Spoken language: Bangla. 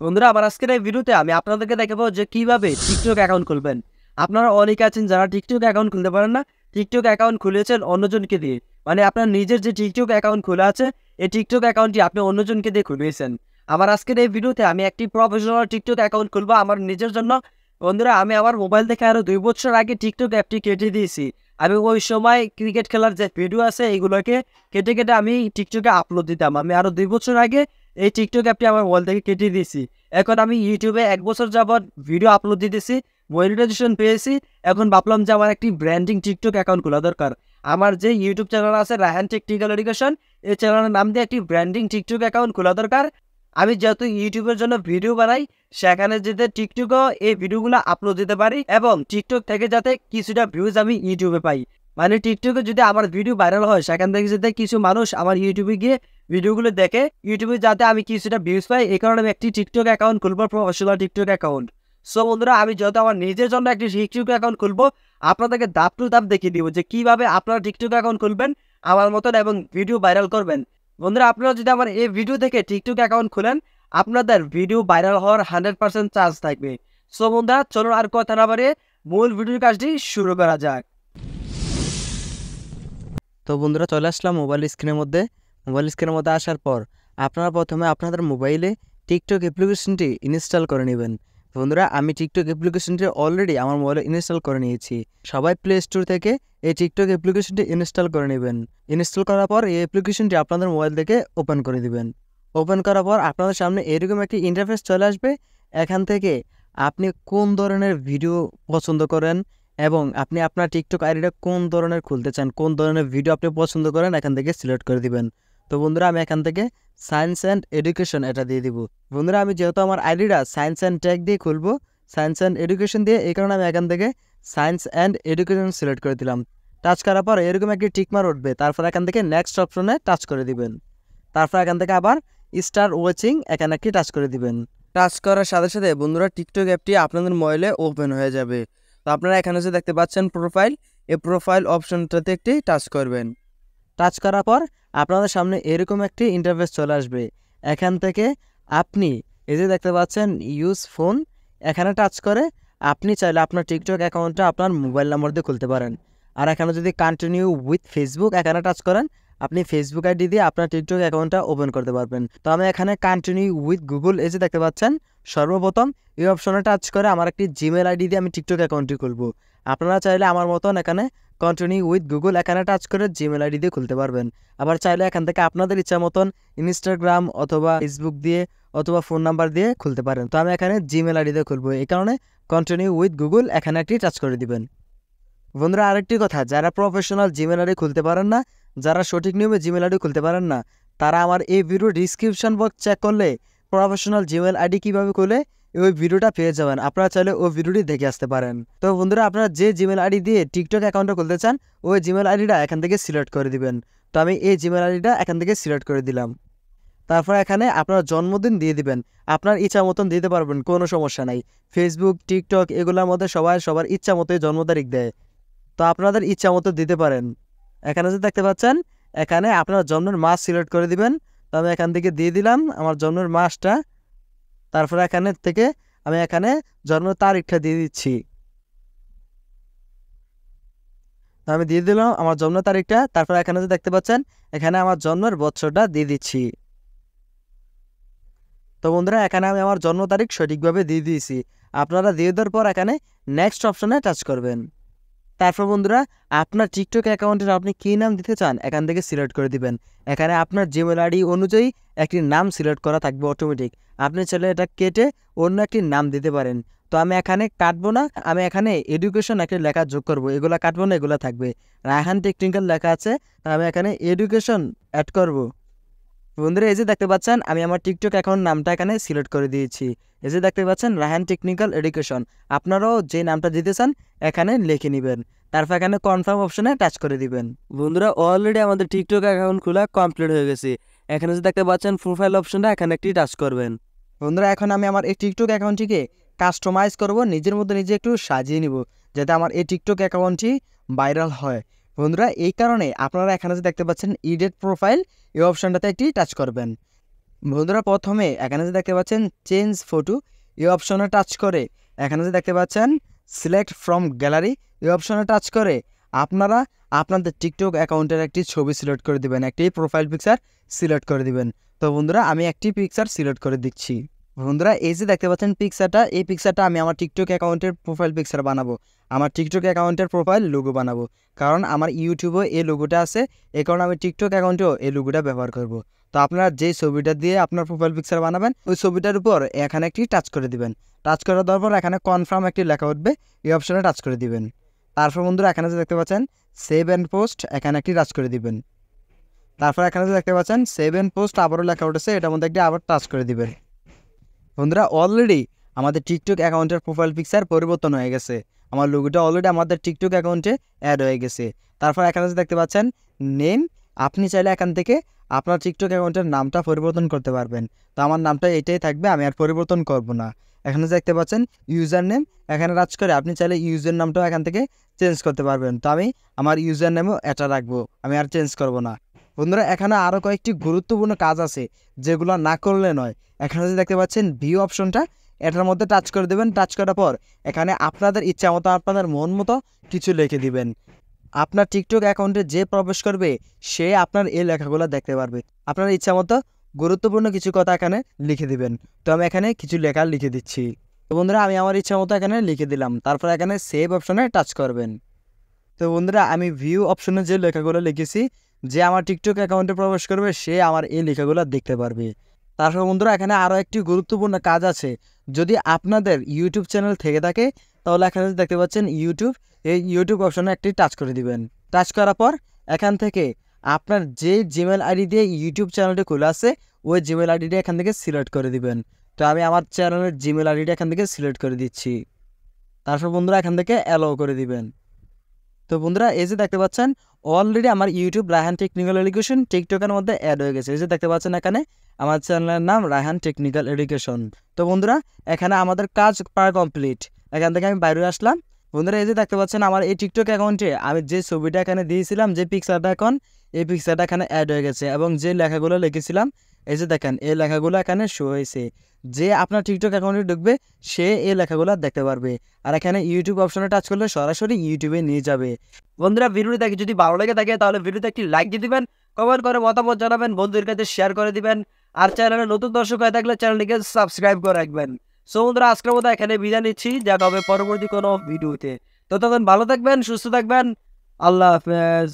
বন্ধুরা, আমার আজকের এই ভিডিওতে আমি আপনাদেরকে দেখাবো যে কিভাবে টিকটক অ্যাকাউন্ট খুলবেন। আপনারা অনেকে আছেন যারা টিকটক অ্যাকাউন্ট খুলতে পারেন না। টিকটক অ্যাকাউন্ট খুলেছেন অন্যজনকে দিয়ে। মানে আপনার নিজের যে টিকটক অ্যাকাউন্ট খোলা আছে, এই টিকটক অ্যাকাউন্টটি আপনি অন্যজনকে দিয়ে খুলিয়েছেন। আমার আজকের এই ভিডিওতে আমি একটি প্রফেশনাল টিকটক অ্যাকাউন্ট খুলবো আমার নিজের জন্য। বন্ধুরা, আমি আমার মোবাইল থেকে আরো 2 বছর আগে টিকটক অ্যাপটি কেটে দিয়েছি। আমি ওই সময় ক্রিকেট খেলার যে ভিডিও আছে এগুলোকে কেটে কেটে আমি টিকটকে আপলোড দিতাম। আমি আরো 2 বছর আগে এই টিকটক অ্যাপটি আমার মোবাইল থেকে কেটে দিয়েছি। এখন আমি ইউটিউবে 1 বছর যাবৎ ভিডিও আপলোড দিতেছি, মনিটাইজেশন পেয়েছি। এখন ভাবলাম যে আমার একটি ব্র্যান্ডিং টিকটক অ্যাকাউন্ট খোলা দরকার। আমার যে ইউটিউব চ্যানেল আছে রায়হান টেকনিক্যাল এডুকেশন, এই চ্যানেলের নাম দিয়ে একটি ব্র্যান্ডিং টিকটক অ্যাকাউন্ট খোলা দরকার। আমি যেহেতু ইউটিউবের জন্য ভিডিও বানাই, সেখানে যাতে টিকটকও এই ভিডিওগুলো আপলোড দিতে পারি এবং টিকটক থেকে যাতে কিছুটা ভিউজ আমি ইউটিউবে পাই। মানে টিকটকে যদি আমার ভিডিও ভাইরাল হয়, সেখান থেকে যাতে কিছু মানুষ আমার ইউটিউবে গিয়ে ভিডিওগুলো দেখে, ইউটিউবে যাতে আমি কিছুটা ভিউজ পাই, এই কারণে আমি একটি টিকটক অ্যাকাউন্ট খুলবো, প্রফেশনাল টিকটক অ্যাকাউন্ট। সো বন্ধুরা, আমি যেহেতু আমার নিজের জন্য একটি টিকটক অ্যাকাউন্ট খুলবো, আপনাদেরকে ধাপ টু ধাপ দেখিয়ে দিব যে কিভাবে আপনারা টিকটক অ্যাকাউন্ট খুলবেন আমার মতন এবং ভিডিও ভাইরাল করবেন। বন্ধুরা, আপনারা যদি আমার এই ভিডিও থেকে টিকটক অ্যাকাউন্ট খুলেন, আপনাদের ভিডিও ভাইরাল হওয়ার 100% চান্স থাকবে। সো বন্ধুরা, চলুন আর কথা না বাড়িয়ে মূল ভিডিওর কাজটি শুরু করা যাক। তো বন্ধুরা, চলে আসলাম মোবাইল স্ক্রিনের মধ্যে আসার পর আপনারা প্রথমে আপনাদের মোবাইলে টিকটক অ্যাপ্লিকেশনটি ইনস্টল করে নেবেন। বন্ধুরা, আমি টিকটক অ্যাপ্লিকেশনটি অলরেডি আমার মোবাইলে ইনস্টল করে নিয়েছি। সবাই প্লে স্টোর থেকে এই টিকটক অ্যাপ্লিকেশনটি ইনস্টল করে নেবেন। ইনস্টল করার পর এই অ্যাপ্লিকেশনটি আপনাদের মোবাইল থেকে ওপেন করে দিবেন। ওপেন করার পর আপনাদের সামনে এরকম একটি ইন্টারফেস চলে আসবে। এখান থেকে আপনি কোন ধরনের ভিডিও পছন্দ করেন এবং আপনি আপনার টিকটক আইডিটা কোন ধরনের খুলতে চান, কোন ধরনের ভিডিও আপনি পছন্দ করেন, এখান থেকে সিলেক্ট করে দিবেন। তো বন্ধুরা, আমি এখান থেকে সায়েন্স অ্যান্ড এডুকেশন এটা দিয়ে দিব। বন্ধুরা, আমি যেহেতু আমার আইডিটা সায়েন্স অ্যান্ড টেক দিয়ে খুলবো, সায়েন্স অ্যান্ড এডুকেশন দিয়ে, এই কারণে আমি এখান থেকে সায়েন্স অ্যান্ড এডুকেশন সিলেক্ট করে দিলাম। টাচ করার পর এরকম একটি টিকমার উঠবে, তারপর এখান থেকে নেক্সট অপশনে টাচ করে দিবেন। তারপর এখান থেকে আবার স্টার ওয়াচিং এখানে একটি টাচ করে দিবেন। টাচ করার সাথে সাথে বন্ধুরা টিকটক অ্যাপটি আপনাদের মোবাইলে ওপেন হয়ে যাবে। তো আপনারা এখানে যে দেখতে পাচ্ছেন প্রোফাইল, এই প্রোফাইল অপশনটাতে একটি টাচ করবেন। টাচ করার পর আপনাদের সামনে এরকম একটি ইন্টারফেস চলে আসবে। এখান থেকে আপনি এই যে দেখতে পাচ্ছেন ইউজ ফোন, এখানে টাচ করে আপনি চাইলে আপনার টিকটক অ্যাকাউন্টটা আপনার মোবাইল নাম্বার দিয়ে খুলতে পারেন। আর এখানে যদি কন্টিনিউ উইথ ফেসবুক এখানে টাচ করেন, আপনি ফেসবুক আইডি দিয়ে আপনার টিকটক অ্যাকাউন্টটা ওপেন করতে পারবেন। তো আমি এখানে কন্টিনিউ উইথ গুগল এই যে দেখতে পাচ্ছেন, সর্বপ্রথম এই অপশনে টাচ করে আমার একটি জিমেল আইডি দিয়ে আমি টিকটক অ্যাকাউন্টটি খুলবো। আপনারা চাইলে আমার মতন এখানে কন্টিনিউ উইথ গুগল এখানে টাচ করে জিমেল আইডি দিয়ে খুলতে পারবেন। আবার চাইলে এখান থেকে আপনাদের ইচ্ছা মতন ইনস্টাগ্রাম অথবা ফেসবুক দিয়ে অথবা ফোন নাম্বার দিয়ে খুলতে পারেন। তো আমি এখানে জিমেল আইডি দিয়ে খুলবো, এই কারণে কন্টিনিউ উইথ গুগল এখানে একটি টাচ করে দিবেন। বন্ধুরা, আরেকটি কথা, যারা প্রফেশনাল জিমেল আইডি খুলতে পারেন না, যারা সঠিক নিয়মে জিমেল আইডি খুলতে পারেন না, তারা আমার এই ভিডিও ডিসক্রিপশন বক্স চেক করলে প্রফেশনাল জিমেল আইডি কীভাবে খুলে ওই ভিডিওটা পেয়ে যাবেন। আপনারা চাইলে ওই ভিডিওটি দেখে আসতে পারেন। তো বন্ধুরা, আপনারা যে জিমেল আইডি দিয়ে টিকটক অ্যাকাউন্টটা খুলতে চান, ওই জিমেল আইডিটা এখান থেকে সিলেক্ট করে দিবেন। তো আমি এই জিমেল আইডিটা এখান থেকে সিলেক্ট করে দিলাম। তারপর এখানে আপনার জন্মদিন দিয়ে দিবেন। আপনার ইচ্ছা মতন দিতে পারবেন, কোনো সমস্যা নাই। ফেসবুক, টিকটক এগুলোর মধ্যে সবার ইচ্ছা মতোই জন্ম তারিখ দেয়। তো আপনাদের ইচ্ছা মতো দিতে পারেন। এখানে যে দেখতে পাচ্ছেন, এখানে আপনার জন্মের মাস সিলেক্ট করে দিবেন। তো আমি এখান থেকে দিয়ে দিলাম আমার জন্মের মাসটা। তারপরে এখানে থেকে আমি এখানে জন্ম তারিখটা দিয়ে দিচ্ছি। তো আমি দিয়ে দিলাম আমার জন্ম তারিখটা। তারপর এখানে যে দেখতে পাচ্ছেন, এখানে আমার জন্মের বছরটা দিয়ে দিচ্ছি। তো বন্ধুরা, এখানে আমি আমার জন্ম তারিখ সঠিকভাবে দিয়ে দিয়েছি। আপনারা দিয়ে দেওয়ার পর এখানে নেক্সট অপশনে টাচ করবেন। তারপর বন্ধুরা, আপনার টিকটক অ্যাকাউন্টের আপনি কী নাম দিতে চান এখান থেকে সিলেক্ট করে দিবেন। এখানে আপনার জিমেল আইডি অনুযায়ী একটি নাম সিলেক্ট করা থাকবে অটোমেটিক। আপনি চাইলে এটা কেটে অন্য একটি নাম দিতে পারেন। তো আমি এখানে কাটবো না, আমি এখানে এডুকেশন একটা লেখা যোগ করবো। এগুলা কাটবো না, এগুলা থাকবে। রায়হান টেকনিক্যাল লেখা আছে, আমি এখানে এডুকেশন অ্যাড করব। বন্ধুরা, এই যে দেখতে পাচ্ছেন, আমি আমার টিকটক অ্যাকাউন্ট নামটা এখানে সিলেক্ট করে দিয়েছি। এই যে দেখতে পাচ্ছেন রায়হান টেকনিক্যাল এডুকেশন। আপনারাও যে নামটা দিতে চান এখানে লিখে নেবেন। তারপর এখানে কনফার্ম অপশনে টাচ করে দিবেন। বন্ধুরা, অলরেডি আমাদের টিকটক অ্যাকাউন্ট খোলা কমপ্লিট হয়ে গেছে। এখানে যে দেখতে পাচ্ছেন প্রোফাইল অপশনটা, এখানে একটি টাচ করবেন। বন্ধুরা, এখন আমি আমার এই টিকটক অ্যাকাউন্টটিকে কাস্টমাইজ করব, নিজের মধ্যে নিজে একটু সাজিয়ে নিব, যাতে আমার এই টিকটক অ্যাকাউন্টটি ভাইরাল হয়। বন্ধুরা, এই কারণে আপনারা এখানে যে দেখতে পাচ্ছেন এডিট প্রোফাইল, এই অপশনটাতে একটি টাচ করবেন। বন্ধুরা প্রথমে এখানে যে দেখতে পাচ্ছেন চেঞ্জ ফটো এই অপশনে টাচ করে এখানে যে দেখতে পাচ্ছেন সিলেক্ট ফ্রম গ্যালারি এই অপশনে টাচ করে আপনারা আপনাদের টিকটক অ্যাকাউন্টের একটি ছবি সিলেক্ট করে দিবেন, একটি প্রোফাইল পিকচার সিলেক্ট করে দিবেন। তো বন্ধুরা আমি একটি পিকচার সিলেক্ট করে দিচ্ছি। বন্ধুরা এই যে দেখতে পাচ্ছেন পিকচারটা, এই পিকচারটা আমি আমার টিকটক অ্যাকাউন্টের প্রোফাইল পিকচার বানাবো, আমার টিকটক অ্যাকাউন্টের প্রোফাইল লোগো বানাবো। কারণ আমার ইউটিউবে এই লোগোটা আছে, এই কারণে আমি টিকটক অ্যাকাউন্টেও এই লোগোটা ব্যবহার করব। তো আপনারা যেই ছবিটা দিয়ে আপনার প্রোফাইল পিকচার বানাবেন ওই ছবিটার উপর এখানে একটি টাচ করে দিবেন। টাচ করে দেওয়ার পর এখানে কনফার্ম একটি লেখা উঠবে, এই অপশনে টাচ করে দিবেন। তারপর বন্ধুরা এখানে যে দেখতে পাচ্ছেন সেভ অ্যান্ড পোস্ট এখানে একটি টাচ করে দিবেন। তারপর এখানে যে দেখতে পাচ্ছেন সেভ অ্যান্ড পোস্ট আবারও লেখা উঠেছে, এটার মধ্যে একটি আবার টাচ করে দিবেন। বন্ধুরা অলরেডি আমাদের টিকটক অ্যাকাউন্টের প্রোফাইল পিকচার পরিবর্তন হয়ে গেছে, আমার লোগোটা অলরেডি আমাদের টিকটক অ্যাকাউন্টে অ্যাড হয়ে গেছে। তারপর এখানে যে দেখতে পাচ্ছেন নেম, আপনি চাইলে এখান থেকে আপনার টিকটক অ্যাকাউন্টের নামটা পরিবর্তন করতে পারবেন। তো আমার নামটা এটাই থাকবে, আমি আর পরিবর্তন করব না। এখানে দেখতে পাচ্ছেন ইউজার নেম, এখানে টাচ করে আপনি চাইলে ইউজার নামটাও এখান থেকে চেঞ্জ করতে পারবেন। তো আমি আমার ইউজার নেমও এটা রাখবো, আমি আর চেঞ্জ করব না। বন্ধুরা এখানে আরও কয়েকটি গুরুত্বপূর্ণ কাজ আছে যেগুলো না করলে নয়। এখানে যে দেখতে পাচ্ছেন ভিউ অপশনটা, এটার মধ্যে টাচ করে দেবেন। টাচ করার পর এখানে আপনাদের ইচ্ছা মতো আপনাদের মন মতো কিছু লিখে দিবেন। আপনার টিকটক অ্যাকাউন্টে যে প্রবেশ করবে সে আপনার এই লেখাগুলো দেখতে পারবে। আপনার ইচ্ছা মতো গুরুত্বপূর্ণ কিছু কথা এখানে লিখে দিবেন। তো আমি এখানে কিছু লেখা লিখে দিচ্ছি। তো বন্ধুরা আমি আমার ইচ্ছা মতো এখানে লিখে দিলাম। তারপর এখানে সেভ অপশনে টাচ করবেন। তো বন্ধুরা আমি ভিউ অপশনে যে লেখাগুলো লিখেছি, যে আমার টিকটক অ্যাকাউন্টে প্রবেশ করবে সে আমার এই লেখাগুলো দেখতে পারবে। তারপর বন্ধুরা এখানে আরও একটি গুরুত্বপূর্ণ কাজ আছে, যদি আপনাদের ইউটিউব চ্যানেল থেকে থাকে তাহলে এখানে দেখতে পাচ্ছেন ইউটিউব, এই ইউটিউব অপশনে একটি টাচ করে দিবেন। টাচ করার পর এখান থেকে আপনার যে জিমেল আইডি দিয়ে ইউটিউব চ্যানেলটি খোলা আছে ওই জিমেল আইডিটা এখান থেকে সিলেক্ট করে দিবেন। তো আমি আমার চ্যানেলের জিমেল আইডিটা এখান থেকে সিলেক্ট করে দিচ্ছি। তারপর বন্ধুরা এখান থেকে অ্যালাউ করে দিবেন। তো বন্ধুরা এই যে দেখতে পাচ্ছেন অলরেডি আমার ইউটিউব রায়হান টেকনিক্যাল এডুকেশন টিকটকের মধ্যে অ্যাড হয়ে গেছে। এই যে দেখতে পাচ্ছেন এখানে আমার চ্যানেলের নাম রায়হান টেকনিক্যাল এডুকেশন। তো বন্ধুরা এখানে আমাদের কাজ প্রায় কমপ্লিট, এখান থেকে আমি বাইরে আসলাম। বন্ধুরা এই যে দেখতে পাচ্ছেন আমার এই টিকটক অ্যাকাউন্টে আমি যে ছবিটা এখানে দিয়েছিলাম, যে পিকচারটা এখন এই পিকচারটা এখানে অ্যাড হয়ে গেছে এবং যে লেখাগুলো লিখেছিলাম এই যে দেখেন এই লেখাগুলো এখানে শো হয়েছে। যে আপনার টিকটক অ্যাকাউন্টে ঢুকবে সে এই লেখাগুলো দেখতে পারবে। আর এখানে ইউটিউব অপশনে টাচ করলে সরাসরি ইউটিউবে নিয়ে যাবে। বন্ধুরা ভিডিওটি দেখে যদি ভালো লেগে থাকে তাহলে ভিডিওতে একটি লাইক দিয়ে দিবেন, কমেন্ট করে মতামত জানাবেন, বন্ধুদের কাছে শেয়ার করে দিবেন। আর চ্যানেলে নতুন দর্শক হয়ে থাকলে চ্যানেলটিকে সাবস্ক্রাইব করে রাখবেন। সো বন্ধুরা আজকের মতো এখানে বিদায় নিচ্ছি, দেখা হবে পরবর্তী কোনো ভিডিওতে। ততক্ষণ ভালো থাকবেন, সুস্থ থাকবেন, আল্লাহ হাফেজ।